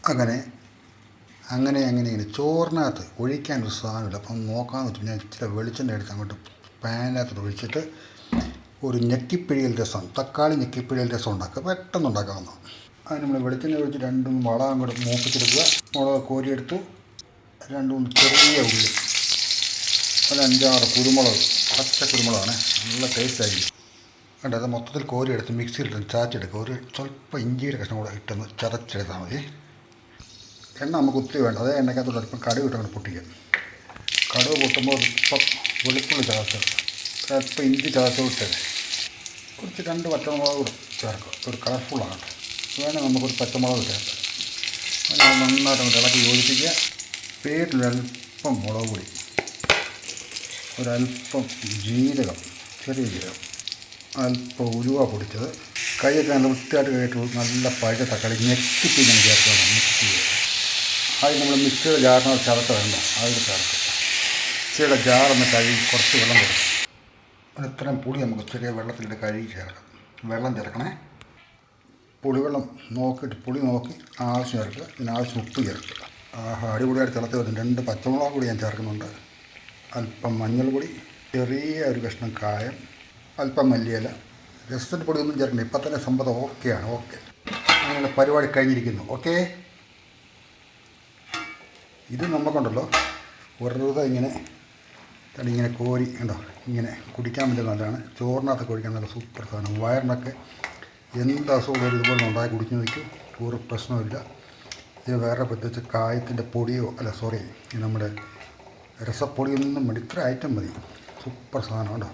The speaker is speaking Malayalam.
അങ്ങനെ ഇങ്ങനെ ചോറിനകത്ത് ഒഴിക്കാനൊരു സാധനമില്ല. അപ്പം നോക്കാമെന്ന് വെച്ചാൽ ഞാൻ ഇച്ചിരി വെളിച്ചെണ്ണ എടുത്ത് അങ്ങോട്ട് പാനിനകത്ത് ഒഴിച്ചിട്ട് ഒരു ഞെക്കിപ്പിഴിയൽ രസം, തക്കാളി ഞെക്കിപ്പിഴിയൽ രസം ഉണ്ടാക്കുക. പെട്ടെന്ന് ഉണ്ടാക്കാവുന്ന. അതിന് നമ്മൾ വെളിച്ചെണ്ണ ഒഴിച്ച് 2-3 വളം അങ്ങോട്ട് മൂപ്പിച്ചെടുക്കുക. മുളക് കോരിയെടുത്തു. 2-3 ചെറിയ ഉള്ളി, ഒരു 5-6 കുരുമുളക്, പച്ച കുരുമുളകാണ്, നല്ല ടേസ്റ്റായിരിക്കും. വേണ്ട അത് മൊത്തത്തിൽ കോരിയെടുത്ത് മിക്സിയിലിട്ട് ചാച്ചെടുക്കുക. ഒരു സ്വല്പം ഇഞ്ചിയുടെ കഷ്ണം കൂടെ ഇട്ടൊന്ന് ചതച്ചെടുത്താൽ മതി. എണ്ണ നമുക്ക് ഒത്തിരി വേണ്ട. അതേ എണ്ണയ്ക്കകത്തോട്ട് അല്പം കടുക് ഇട്ടങ്ങോട്ട് പൊട്ടിക്കുക. കടുക് പൊട്ടുമ്പോൾ ഇപ്പം വെളുത്തുള്ളി ചതച്ചത്, അല്പം ഇഞ്ചി ചതച്ചിട്ട് കുറച്ച് 2 പച്ചമുളക് കൂടെ ചേർക്കുക. ഒരു കളർഫുള്ളാണ്. വേണമെങ്കിൽ നമുക്കൊരു പച്ചമുളക് ചേർക്കാം. അത് നന്നായിട്ട് ഇളക്കി യോജിപ്പിക്കുക. പേരിലൊരല്പം മുളക് പൊടി, ഒരല്പം ജീരകം, ചെറിയ ജീരകം, അല്പം ഉലുവ പൊടിച്ചത്, കൈയൊക്കെ നല്ല വൃത്തിയായിട്ട് കഴിയിട്ടു. നല്ല പഴുത്ത തക്കാളി ഞെട്ടിപ്പിന്ന് ചേർക്കണം. മിക്സ് ചെയ്യുക. അത് നമ്മൾ മിക്സിയുടെ ജാറിനകത്ത് ചതച്ച വേണ്ട, അതിൽ ചേർക്കുക. മിക്സിയുടെ ജാറൊന്ന് കഴുകി കുറച്ച് വെള്ളം കൊടുക്കും. ഇത്രയും പുളി നമുക്ക് ചെറിയ വെള്ളത്തിലിട്ട് കഴുകി ചേർക്കാം. വെള്ളം ചേർക്കണേ. പുളിവെള്ളം നോക്കിയിട്ട് പുളി നോക്കി ആവശ്യം ചേർക്കുക. പിന്നെ ആവശ്യം ഉപ്പ് ചേർക്കുക. അടിപൊളിയായിട്ട് തിളച്ച് വരും. 2 പച്ചമുളക് കൂടി ഞാൻ ചേർക്കുന്നുണ്ട്. അല്പം മഞ്ഞൾപ്പൊടി, ചെറിയ ഒരു കഷ്ണം കായം, അല്പം മല്ലിയില. രസത്തിൻ്റെ പൊടിയൊന്നും ചേർക്കണം. ഇപ്പം തന്നെ സംഭവം ഓക്കെയാണ്. ഓക്കെ, അങ്ങനെ പരിപാടി കഴിഞ്ഞിരിക്കുന്നു. ഓക്കെ, ഇത് നമുക്കുണ്ടല്ലോ വെറുതെ ഇങ്ങനെ കോരി ഉണ്ടോ ഇങ്ങനെ കുടിക്കാൻ വേണ്ടി നല്ലതാണ്. ചോറിനകത്ത് കുടിക്കാൻ നല്ല സൂപ്പർ സാധനം. വയറിനൊക്കെ എന്ത് അസുഖം ഇതുപോലെ ഉണ്ടാക്കി കുടിച്ചു നോക്കും, ഒരു പ്രശ്നമില്ല. ഇത് വേറെ പ്രത്യേകിച്ച് കായത്തിൻ്റെ പൊടിയോ നമ്മുടെ രസപ്പൊടിയൊന്നും വേണ്ട. ഇത്ര ഐറ്റം മതി. സൂപ്പർ സാധനം കേട്ടോ.